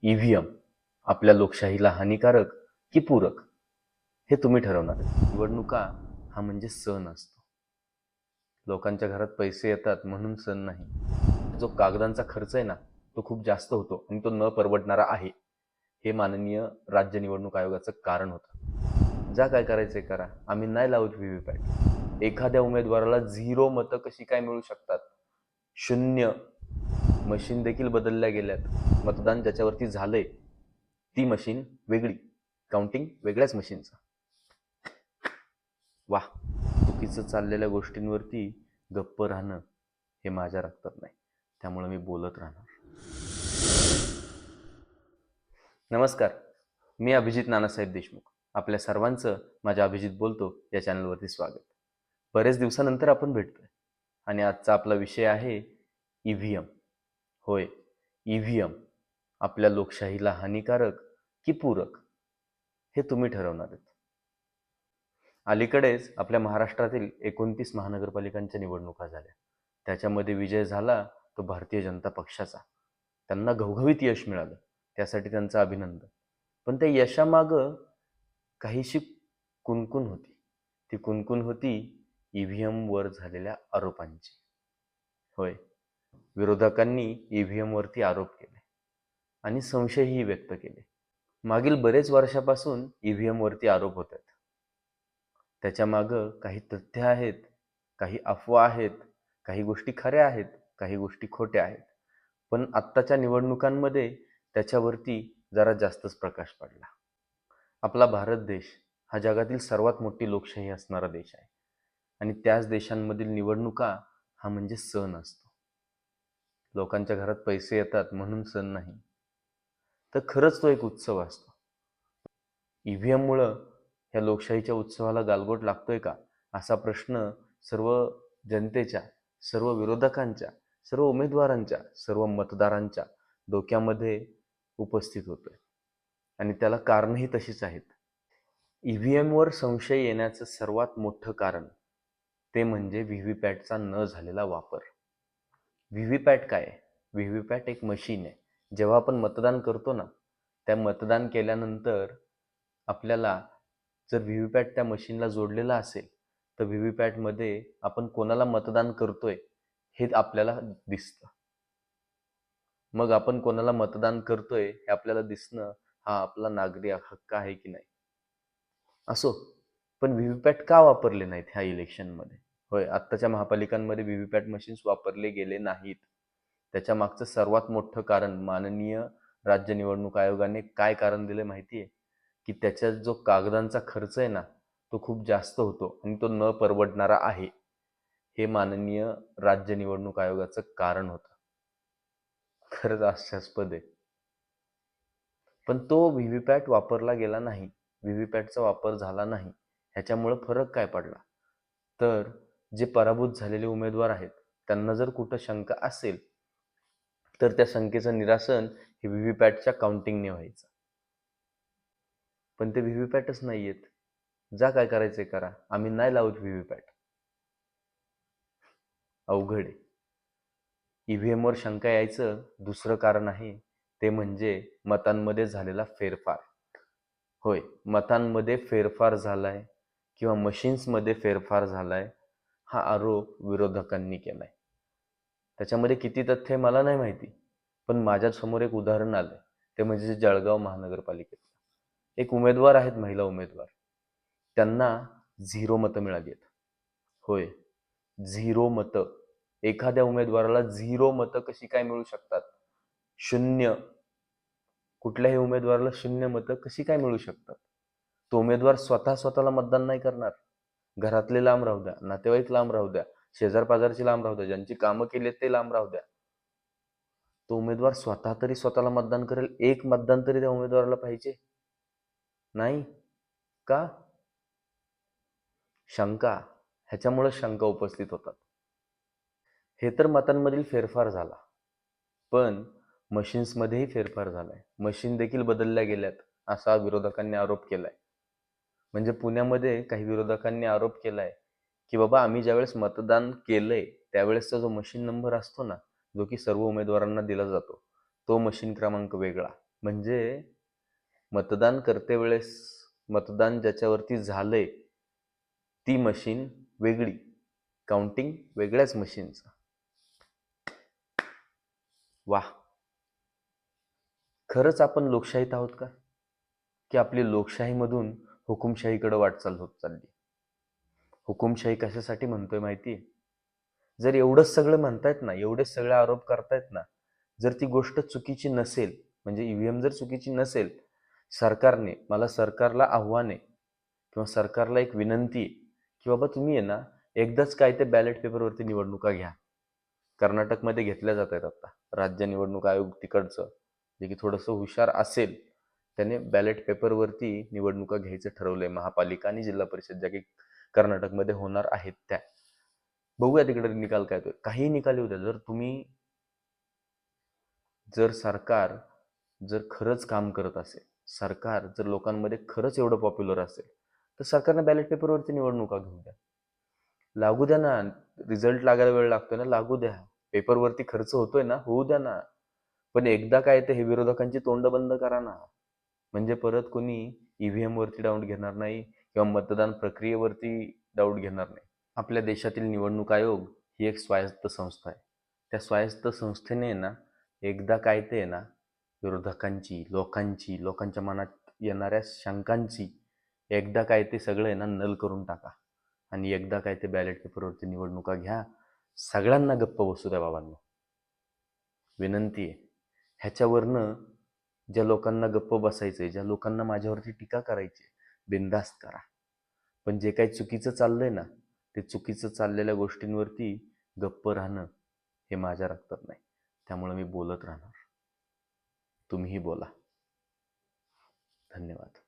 EVM आपल्या लोकशाहीला हानिकारक की पूरक हे तुम्ही ठरवणार. निवडणुका हा म्हणजे सण असतो. लोकांच्या घरात पैसे येतात म्हणून सण नाही. जो कागदांचा खर्च आहे ना, तो खूप जास्त होतो आणि तो न परवडणारा आहे. हे माननीय राज्य निवडणूक आयोगाचं कारण होतं. जा काय करायचंय करा, आम्ही नाही लावत व्हीव्हीपॅट. एखाद्या उमेदवाराला 0 मतं कशी काय मिळू शकतात? 0. मशीन देखील बदलल्या गेल्यात. मतदान ज्याच्यावरती झालंय ती मशीन वेगळी, काउंटिंग वेगळ्याच मशीनचं. वाह, चुकीचं चाललेल्या गोष्टींवरती गप्प राहणं हे माझ्या रक्तात नाही, त्यामुळे मी बोलत राहणार. नमस्कार, मी अभिजित नानासाहेब देशमुख. आपल्या सर्वांचं माझ्या अभिजित बोलतो या चॅनलवरती स्वागत. बरेच दिवसानंतर आपण भेटतोय आणि आजचा आपला विषय आहे ईव्हीएम. होय, ईव्हीएम आपल्या लोकशाहीला हानिकारक की पूरक हे तुम्ही ठरवणार आहेत. अलीकडेच आपल्या महाराष्ट्रातील 29 महानगरपालिकांच्या निवडणुका झाल्या. त्याच्यामध्ये विजय झाला तो भारतीय जनता पक्षाचा. त्यांना घवघवीत यश मिळालं, त्यासाठी त्यांचं अभिनंदन. पण त्या यशामागं काहीशी कुणकुण होती. ती कुणकुण होती ईव्हीएमवर झालेल्या आरोपांची. होय, विरोधकांनी ईव्हीएमवरती आरोप केले आणि संशयही व्यक्त केले. मागील बरेच वर्षापासून ईव्हीएमवरती आरोप होत आहेत. त्याच्या मागं काही तथ्य आहेत, काही अफवा आहेत, काही गोष्टी खऱ्या आहेत, काही गोष्टी खोट्या आहेत. पण आत्ताच्या निवडणुकांमध्ये त्याच्यावरती जरा जास्तच प्रकाश पडला. आपला भारत देश हा जगातील सर्वात मोठी लोकशाही असणारा देश आहे आणि त्याच देशांमधील निवडणुका हा म्हणजे सण असतो. लोकांच्या घरात पैसे येतात म्हणून सण नाही, तर खरंच तो एक उत्सव असतो. ईव्हीएममुळं ह्या लोकशाहीच्या उत्सवाला गालबोट लागतोय का, असा प्रश्न सर्व जनतेच्या, सर्व विरोधकांच्या, सर्व उमेदवारांच्या, सर्व मतदारांच्या डोक्यामध्ये उपस्थित होतोय आणि त्याला कारणही तशीच आहेत. ईव्हीएमवर संशय येण्याचं सर्वात मोठं कारण ते म्हणजे व्हीव्हीपॅटचा न झालेला वापर. व्हीव्हीपॅट काय आहे? व्हीव्हीपॅट एक मशीन आहे. जेव्हा आपण मतदान करतो ना, त्या मतदान केल्यानंतर आपल्याला जर व्हीव्हीपॅट त्या मशीनला जोडलेला असेल तर व्हीव्हीपॅटमध्ये आपण कोणाला मतदान करतोय हे आपल्याला दिसतं. मग आपण कोणाला मतदान करतोय हे आपल्याला दिसणं हा आपला नागरी हक्क आहे की नाही. असो, पण व्हीव्हीपॅट का वापरले नाहीत ह्या इलेक्शनमध्ये? होय, आत्ताच्या महापालिकांमध्ये व्हीव्हीपॅट मशीन्स वापरले गेले नाहीत. त्याच्या मागचं सर्वात मोठं कारण माननीय राज्य निवडणूक आयोगाने काय कारण दिले माहिती आहे? की त्याच्यात जो कागदांचा खर्च आहे ना, तो खूप जास्त होतो आणि तो न परवडणारा आहे. हे माननीय राज्य निवडणूक आयोगाचं कारण होतं. खरंच हास्यास्पद आहे. पण तो व्हीव्हीपॅट वापरला गेला नाही, व्हीव्हीपॅटचा वापर झाला नाही. ह्याच्यामुळं फरक काय पडला? तर जे पराभूत झालेले उमेदवार आहेत त्यांना जर कुठं शंका असेल तर त्या शंकेचं निरासन हे व्हीव्हीपॅटच्या काउंटिंगने व्हायचं. पण ते व्हीव्हीपॅटच नाही आहेत. जा काय करायचंय करा, आम्ही नाही लावत व्हीव्हीपॅट. अवघड आहे. ईव्हीएमवर शंका यायचं दुसरं कारण आहे ते म्हणजे मतांमध्ये झालेला फेरफार. होय, मतांमध्ये फेरफार झालाय किंवा मशीन्समध्ये फेरफार झालाय हा आरोप विरोधकांनी केलाय. त्याच्यामध्ये किती तथ्य आहे मला नाही माहिती, पण माझ्या समोर एक उदाहरण आलंय, ते म्हणजे जळगाव महानगरपालिकेत एक उमेदवार आहेत, महिला उमेदवार, त्यांना 0 मतं मिळाली आहेत. होय, 0 मतं. एखाद्या उमेदवाराला 0 मतं कशी काय मिळू शकतात? 0. कुठल्याही उमेदवाराला 0 मतं कशी काय मिळू शकतात? तो उमेदवार स्वतःला मतदान नाही करणार. घरातले लांब राहू द्या, नातेवाईक लांब राहू द्या, शेजार पाजारची लांब राहू द्या, ज्यांची कामं केली ते लांब राहू द्या. तो उमेदवार स्वतः तरी स्वतःला मतदान करेल. एक मतदान तरी त्या उमेदवाराला पाहिजे नाही का? शंका, ह्याच्यामुळे शंका उपस्थित होतात. हे तर मतांमधील फेरफार झाला, पण मशीन्समध्येही फेरफार झालाय. मशीन देखील बदलल्या गेल्यात असा विरोधकांनी आरोप केलाय. म्हणजे पुण्यामध्ये काही विरोधकांनी आरोप केलाय की बाबा आम्ही ज्यावेळेस मतदान केलंय त्यावेळेसचा जो मशीन नंबर असतो ना, जो की सर्व उमेदवारांना दिला जातो, तो मशीन क्रमांक वेगळा. म्हणजे मतदान करते वेळेस मतदान ज्याच्यावरती झालंय ती मशीन वेगळी, काउंटिंग वेगळ्याच मशीनचं. वाह! खरंच आपण लोकशाहीत आहोत का? की आपली लोकशाहीमधून हुकुमशाहीकडे वाटचाल होत चालली? हुकुमशाही कशासाठी म्हणतोय माहिती आहे? जर एवढंच सगळं म्हणतायत ना, एवढेच सगळे आरोप करतायत ना, जर ती गोष्ट चुकीची नसेल, म्हणजे ईव्हीएम जर चुकीची नसेल, मला सरकारला आव्हान आहे किंवा सरकारला एक विनंती आहे की बाबा तुम्ही आहे ना, एकदाच काय ते बॅलेट पेपरवरती निवडणुका घ्या. कर्नाटकमध्ये घेतल्या जात आहेत आता. राज्य निवडणूक आयोग तिकडचं, जे की थोडंसं हुशार असेल, त्याने बॅलेट पेपरवरती निवडणुका घ्यायचं ठरवलंय. महापालिका आणि जिल्हा परिषद ज्या की कर्नाटकमध्ये होणार आहेत त्या. बघूया तिकडे निकाल काय येतोय. काही निकाल येऊ द्या. जर सरकार जर खरंच काम करत असेल, सरकार जर लोकांमध्ये खरंच एवढं पॉप्युलर असेल, तर सरकारने बॅलेट पेपरवरती निवडणुका घेऊ द्या. लागू द्या ना. रिझल्ट लागायला वेळ लागतोय ना, लागू द्या. पेपरवरती खर्च होतोय ना, होऊ द्या ना. पण एकदा काय ते हे विरोधकांची तोंड बंद करा ना. म्हणजे परत कोणी ईव्हीएम वरती डाऊट घेणार नाही किंवा मतदान प्रक्रियेवरती डाऊट घेणार नाही. आपल्या देशातील निवडणूक आयोग ही एक स्वायत्त संस्था आहे. त्या स्वायत्त संस्थेने ना एकदा काय ते ना विरोधकांची, लोकांच्या मनात येणाऱ्या शंकांची एकदा काय ते सगळं ना नल करून टाका आणि एकदा काय ते बॅलेट पेपरवरती निवडणुका घ्या. सगळ्यांना गप्प बसू द्या बाबांनो. विनंती आहे. ह्याच्यावरनं ज्या लोकांना गप्प बसायचंय, ज्या लोकांना माझ्यावरती टीका करायची, बिनधास्त करा. पण जे काही चुकीचं चाललंय ना, ते चुकीचं चाललेल्या गोष्टींवरती गप्प राहणं हे माझ्या रक्तात नाही. त्यामुळे मी बोलत राहणार. तुम्हीही बोला. धन्यवाद.